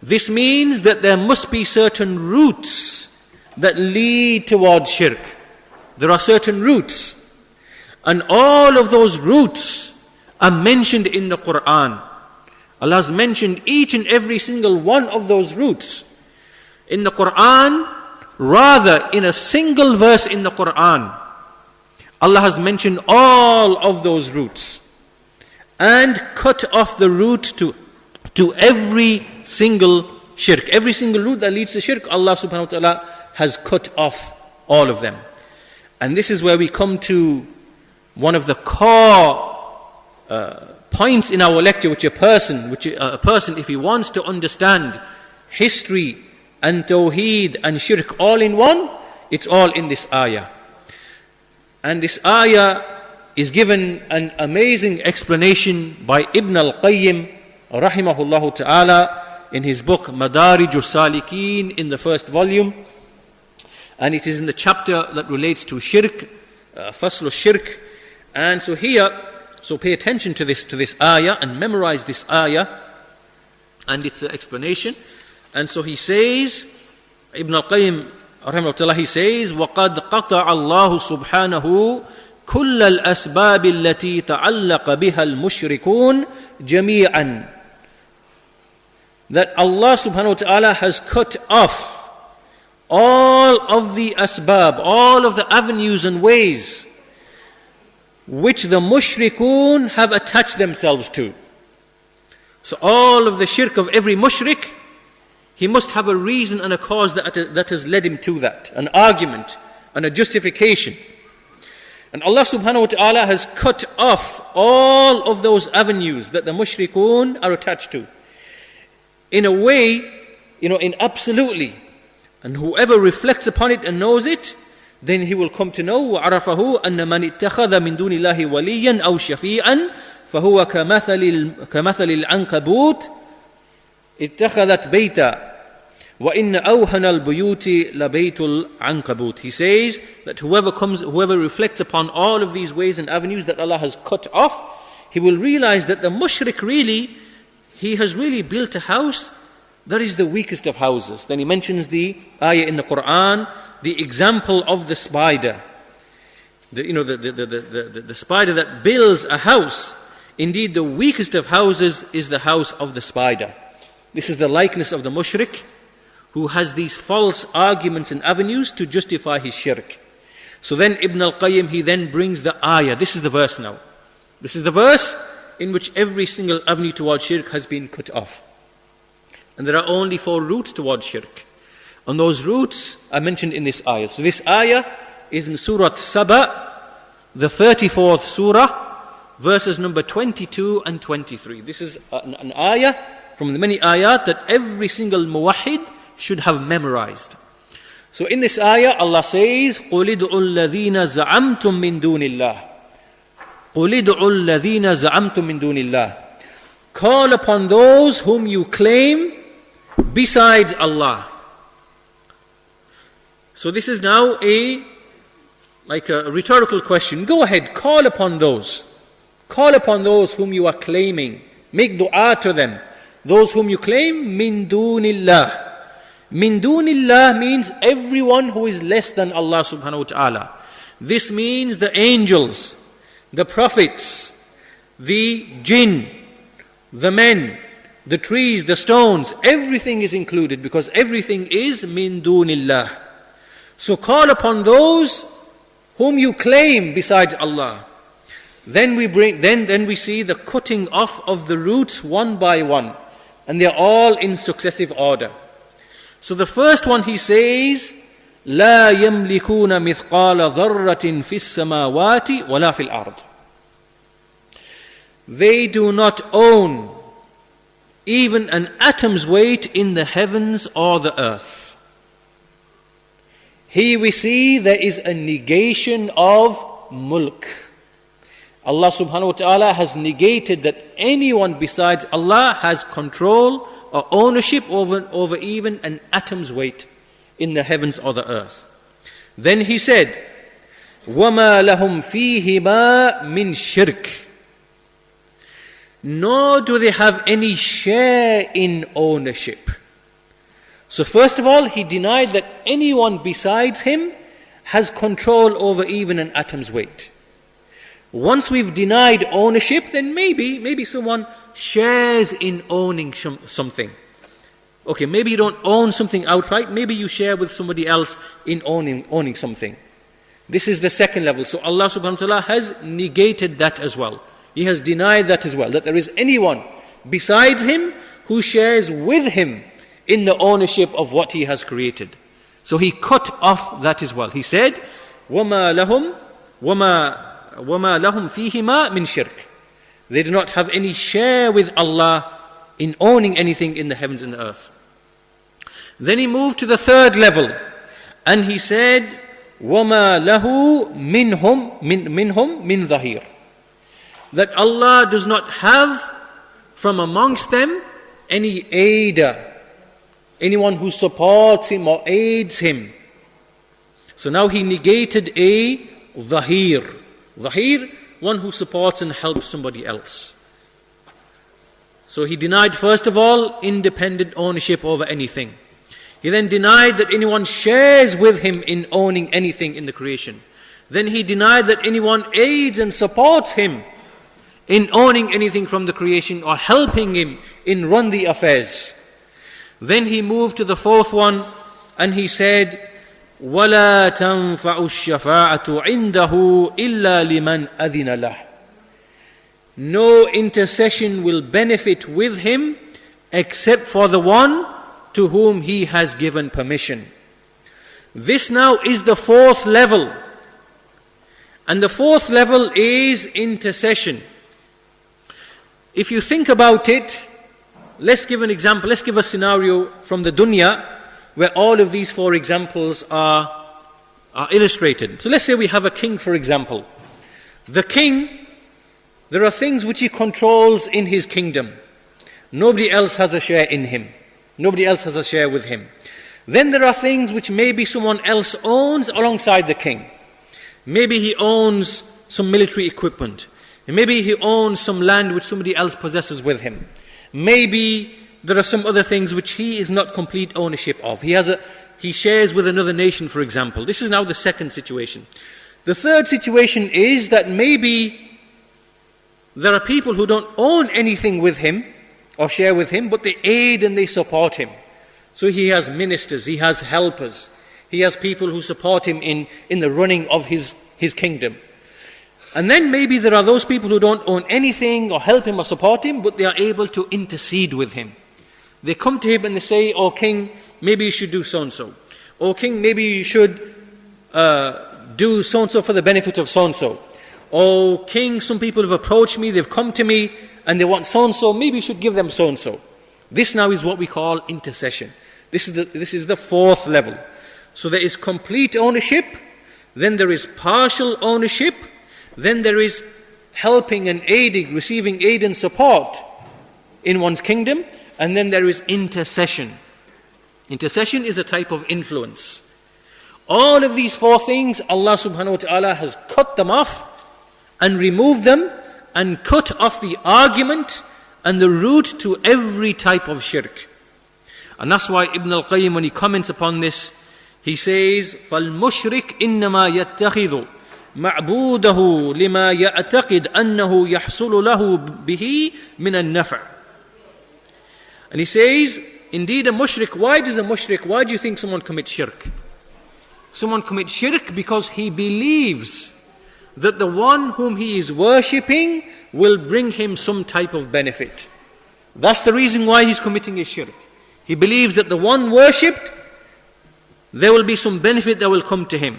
This means that there must be certain routes that lead towards shirk. There are certain routes. And all of those routes are mentioned in the Qur'an. Allah has mentioned each and every single one of those routes in the Qur'an. Rather, in a single verse in the Qur'an, Allah has mentioned all of those routes and cut off the route to every single shirk. Every single route that leads to shirk, Allah subhanahu wa ta'ala has cut off all of them. And this is where we come to one of the core points in our lecture, which a person, if he wants to understand history and tawheed and shirk all in one, it's all in this ayah. And this ayah is given an amazing explanation by Ibn al-Qayyim, rahimahullah ta'ala, in his book Madarij as-Saalikeen, in the first volume. And it is in the chapter that relates to shirk, fasl shirk. And so here, so pay attention to this ayah and memorize this ayah and its explanation. And so he says, Ibn al-Qayyim, rahimahullah, he says, وَقَدْ قَطَعَ اللَّهُ سُبْحَانَهُ كُلَّ الْأَسْبَابِ الَّتِي تَعَلَّقَ بِهَا الْمُشْرِكُونَ جَمِيعًا. That Allah subhanahu wa ta'ala has cut off all of the asbab, all of the avenues and ways which the mushrikun have attached themselves to. So all of the shirk of every mushrik, he must have a reason and a cause that has led him to that, an argument and a justification. And Allah subhanahu wa ta'ala has cut off all of those avenues that the mushrikun are attached to. In a way, in absolutely. And whoever reflects upon it and knows it, then he will come to know وَعَرَفَهُ أَنَّ مَنِ اتَّخَذَ مِن دُونِ اللَّهِ وَلِيًّا أَوْ شَفِيعًا فَهُوَ كَمَثَلِ الْعَنْكَبُوتِ اتَّخَذَتْ بَيْتًا وَإِنَّ أَوْهَنَ الْبُيُوتِ لَبَيْتُ الْعَنْكَبُوتِ. He says that whoever reflects upon all of these ways and avenues that Allah has cut off, he will realize that the mushrik he has really built a house that is the weakest of houses. Then he mentions the ayah in the Qur'an, the example of the spider. The spider that builds a house. Indeed, the weakest of houses is the house of the spider. This is the likeness of the mushrik, who has these false arguments and avenues to justify his shirk. So then Ibn al-Qayyim, he then brings the ayah. This is the verse now. This is the verse in which every single avenue towards shirk has been cut off. And there are only 4 routes towards shirk. And those routes are mentioned in this ayah. So this ayah is in Surah Saba, the 34th surah, verses number 22 and 23. This is an ayah from the many ayat that every single muwahhid should have memorized. So in this ayah, Allah says, قُلِ ادْعُوا الَّذِينَ زَعَمْتُم مِّن دُونِ اللَّهِ قُلِ ادْعُوا الَّذِينَ زَعَمْتُم مِّن دُونِ اللَّهِ. Call upon those whom you claim besides Allah. So this is now like a rhetorical question. Go ahead, call upon those. Call upon those whom you are claiming. Make dua to them. Those whom you claim, min dunillah. Min dunillah means everyone who is less than Allah subhanahu wa ta'ala. This means the angels, the prophets, the jinn, the men, the trees, the stones, everything is included because everything is min dunillah. So call upon those whom you claim besides Allah. Then we see the cutting off of the roots one by one, and they're all in successive order. So the first one he says, لا يملكون مثقال ذرة في السماوات ولا في الأرض. They do not own even an atom's weight in the heavens or the earth. Here we see there is a negation of mulk. Allah subhanahu wa ta'ala has negated that anyone besides Allah has control or ownership over even an atom's weight in the heavens or the earth. Then he said, وَمَا لَهُمْ فِيهِمَا مِنْ شِرْكٍ. Nor do they have any share in ownership. So first of all, he denied that anyone besides him has control over even an atom's weight. Once we've denied ownership, then maybe someone shares in owning something. Okay, maybe you don't own something outright, maybe you share with somebody else in owning something. This is the second level. So Allah subhanahu wa ta'ala has negated that as well. He has denied that as well, that there is anyone besides him who shares with him in the ownership of what he has created. So he cut off that as well. He said, وَمَا لَهُمْ فِيهِمَا مِنْ شِرْكٍ. They do not have any share with Allah in owning anything in the heavens and the earth. Then he moved to the third level, and he said, وَمَا لَهُ مِنْهُمْ مِنْ ظَهِيرٍ. That Allah does not have from amongst them any aider, anyone who supports him or aids him. So now he negated a dhahir. Dhahir, one who supports and helps somebody else. So he denied first of all independent ownership over anything. He then denied that anyone shares with him in owning anything in the creation. Then he denied that anyone aids and supports him in owning anything from the creation or helping him in run the affairs. Then he moved to the fourth one, and he said, وَلَا تَنْفَعُ الشَّفَاعَةُ عِنْدَهُ إِلَّا لِمَنْ أَذِنَ لَهُ. No intercession will benefit with him except for the one to whom he has given permission. This now is the fourth level. And the fourth level is intercession. If you think about it, let's give an example, let's give a scenario from the dunya where all of these four examples are illustrated. So let's say we have a king, for example. The king, there are things which he controls in his kingdom. Nobody else has a share in him. Nobody else has a share with him. Then there are things which maybe someone else owns alongside the king. Maybe he owns some military equipment. Maybe he owns some land which somebody else possesses with him. Maybe there are some other things which he is not complete ownership of. He shares with another nation, for example. This is now the second situation. The third situation is that maybe there are people who don't own anything with him or share with him, but they aid and they support him. So he has ministers, he has helpers, he has people who support him in the running of his kingdom. And then maybe there are those people who don't own anything or help him or support him, but they are able to intercede with him. They come to him and they say, "Oh king, maybe you should do so-and-so. Oh king, maybe you should do so-and-so for the benefit of so-and-so. Oh king, some people have approached me, they've come to me, and they want so-and-so, maybe you should give them so-and-so." This now is what we call intercession. This is the fourth level. So there is complete ownership, then there is partial ownership, then there is helping and aiding, receiving aid and support in one's kingdom, and then there is intercession. Intercession is a type of influence. All of these four things, Allah subhanahu wa ta'ala has cut them off and removed them and cut off the argument and the route to every type of shirk. And that's why Ibn al-Qayyim, when he comments upon this, he says, فَالْمُشْرِكْ إِنَّمَا يَتَّخِذُ مَعْبُودَهُ لِمَا يَعْتَقِدْ أَنَّهُ يَحْصُلُ لَهُ بِهِ مِنَ النَّفْعِ. And he says, indeed a mushrik, why do you think someone commits shirk? Someone commits shirk because he believes that the one whom he is worshipping will bring him some type of benefit. That's the reason why he's committing a shirk. He believes that the one worshipped, there will be some benefit that will come to him.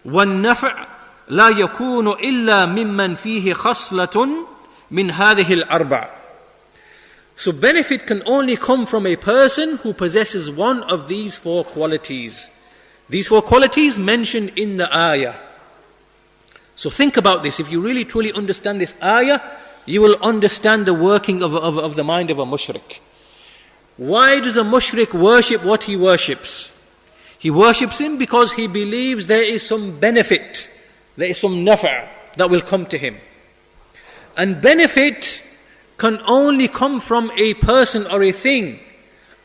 وَالنَّفْعُ لَا يَكُونُ إِلَّا مِمَّنْ فِيهِ خَصْلَةٌ مِنْ هَذِهِ الْأَرْبَعِ. So benefit can only come from a person who possesses one of these four qualities. These four qualities mentioned in the ayah. So think about this. If you really truly understand this ayah, you will understand the working of the mind of a mushrik. Why does a mushrik worship what he worships? He worships him because he believes there is some benefit, there is some nafa' that will come to him. And benefit can only come from a person or a thing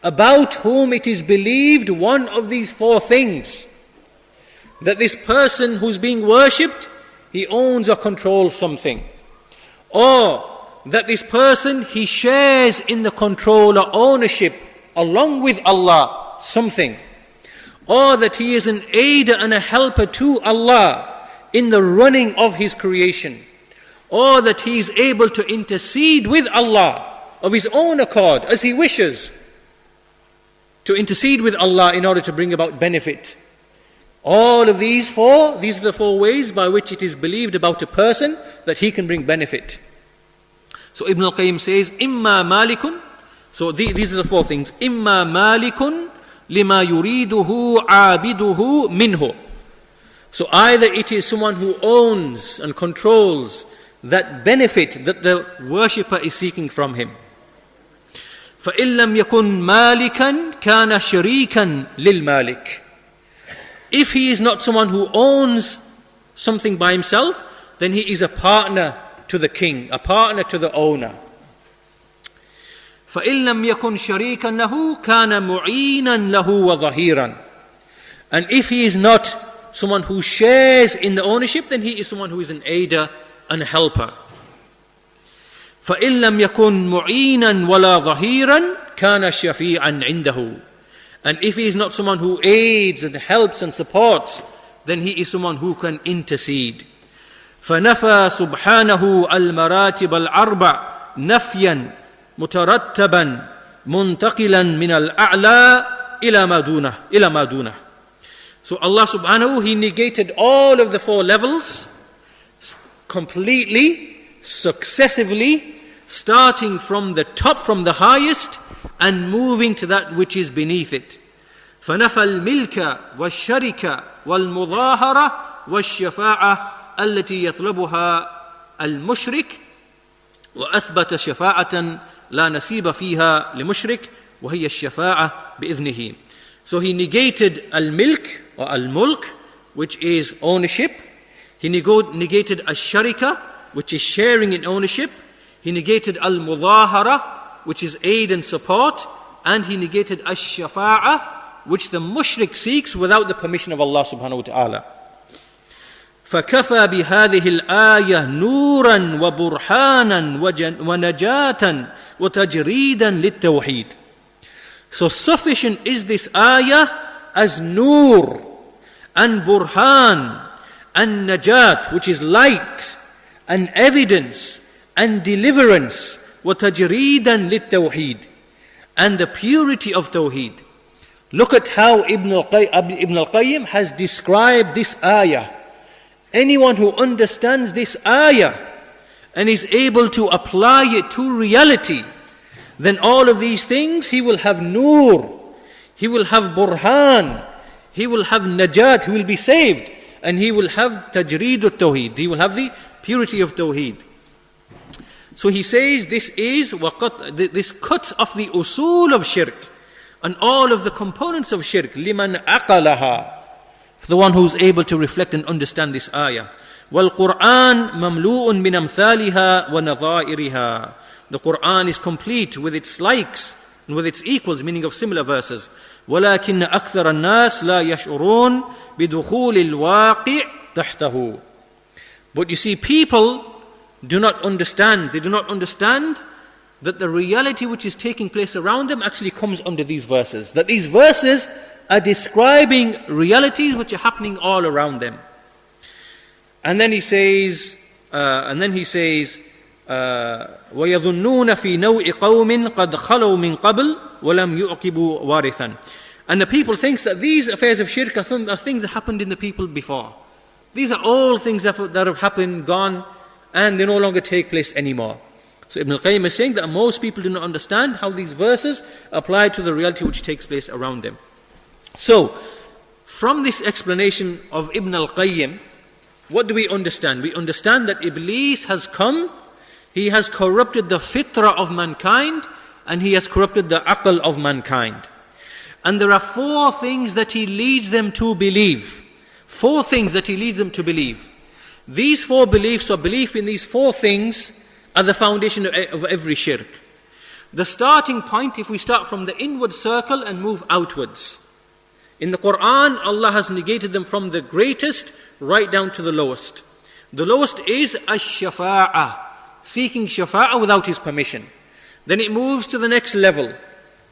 about whom it is believed one of these four things. That this person who's being worshipped, he owns or controls something. Or that this person, he shares in the control or ownership along with Allah something. Or that he is an aider and a helper to Allah in the running of his creation. Or that he is able to intercede with Allah of his own accord as he wishes to intercede with Allah in order to bring about benefit. All of these are the four ways by which it is believed about a person that he can bring benefit. So Ibn al-Qayyim says, Imma malikun. So these are the four things. Imma malikun lima yuriduhu abiduhu minhu. So either it is someone who owns and controls that benefit that the worshipper is seeking from him. فَإِن لَمْ يَكُنْ مَالِكًا كَانَ شَرِيكًا لِلْمَالِكِ. If he is not someone who owns something by himself, then he is a partner to the king, a partner to the owner. فَإِن لَمْ يَكُنْ شَرِيكًا لَهُ كَانَ مُعِينًا لَهُ وَظَهِيرًا. And if he is not someone who shares in the ownership, then he is someone who is an aider and a helper. فَإِن لَمْ يَكُنْ مُعِينًا وَلَا ظَهِيرًا كَانَ شَفِيعًا عِنْدَهُ. And if he is not someone who aids and helps and supports, then he is someone who can intercede. فَنَفَى سُبْحَانَهُ الْمَرَاتِبَ الْأَرْبَعِ نَفْيًا مُتَرَتَّبًا مُنْتَقِلًا مِنَ الْأَعْلَى إِلَى مَا دُونَهُ. So Allah subhanahu, He negated all of the four levels completely, successively, starting from the top, from the highest, and moving to that which is beneath it. فَنَفَى الْمِلْكَ وَالشَّرِكَ وَالْمُظَاهَرَةَ وَالشَّفَاعَةَ التي يطلبها المشرك وأثبت شفاعة لا نصيب فيها لمشرك وهي الشفاعة بإذنه. So he negated al-milk or al-mulk, which is ownership. He negated al-sharika, which is sharing in ownership. He negated al-mudahara, which is aid and support. And he negated al-shafa'a, which the mushrik seeks without the permission of Allah subhanahu wa ta'ala. فكفى بهذه الآية نورا وبرهانا ونجاة وتجريدا للتوحيد. So sufficient is this ayah as nur and burhan and najat, which is light and evidence and deliverance, وتجريدا للتوحيد, and the purity of tawheed. Look at how Ibn al-Qayyim has described this ayah. Anyone who understands this ayah and is able to apply it to reality, then all of these things, he will have nur, he will have burhan, he will have najat, he will be saved, and he will have tajreed al-tawheed, he will have the purity of tawheed. So he says this cuts off the usul of shirk and all of the components of shirk. Liman aqalaha, the one who's able to reflect and understand this ayah. وَالْقُرْآنُ مَمْلُوءٌ مِنْ أَمْثَالِهَا وَنَظَائِرِهَا. The Qur'an is complete with its likes and with its equals, meaning of similar verses. وَلَكِنَّ أَكْثَرَ النَّاسِ لَا يَشْعُرُونَ بِدُخُولِ الْوَاقِعِ تَحْتَهُ. But you see, people do not understand. They do not understand that the reality which is taking place around them actually comes under these verses. That these verses are describing realities which are happening all around them. And then he says, وَيَظُنُّونَ فِي نَوْءِ قَوْمٍ قَدْ خَلَوْا مِنْ قَبْلِ وَلَمْ يُعْقِبُوا وَارِثًا. And the people think that these affairs of shirk are things that happened in the people before. These are all things that have happened, gone, and they no longer take place anymore. So Ibn al-Qayyim is saying that most people do not understand how these verses apply to the reality which takes place around them. So, from this explanation of Ibn al-Qayyim, what do we understand? We understand that Iblis has come, he has corrupted the fitrah of mankind, and he has corrupted the aql of mankind. And there are four things that he leads them to believe. Four things that he leads them to believe. These four beliefs, or belief in these four things, are the foundation of every shirk. The starting point, if we start from the inward circle and move outwards. In the Qur'an, Allah has negated them from the greatest right down to the lowest. The lowest is ash-shafa'ah, seeking shafa'ah without His permission. Then it moves to the next level,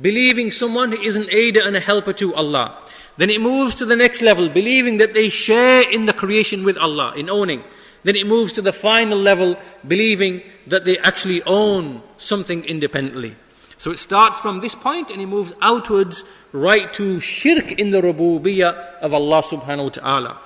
believing someone is an aider and a helper to Allah. Then it moves to the next level, believing that they share in the creation with Allah, in owning. Then it moves to the final level, believing that they actually own something independently. So it starts from this point and it moves outwards right to shirk in the rububiyyah of Allah subhanahu wa ta'ala.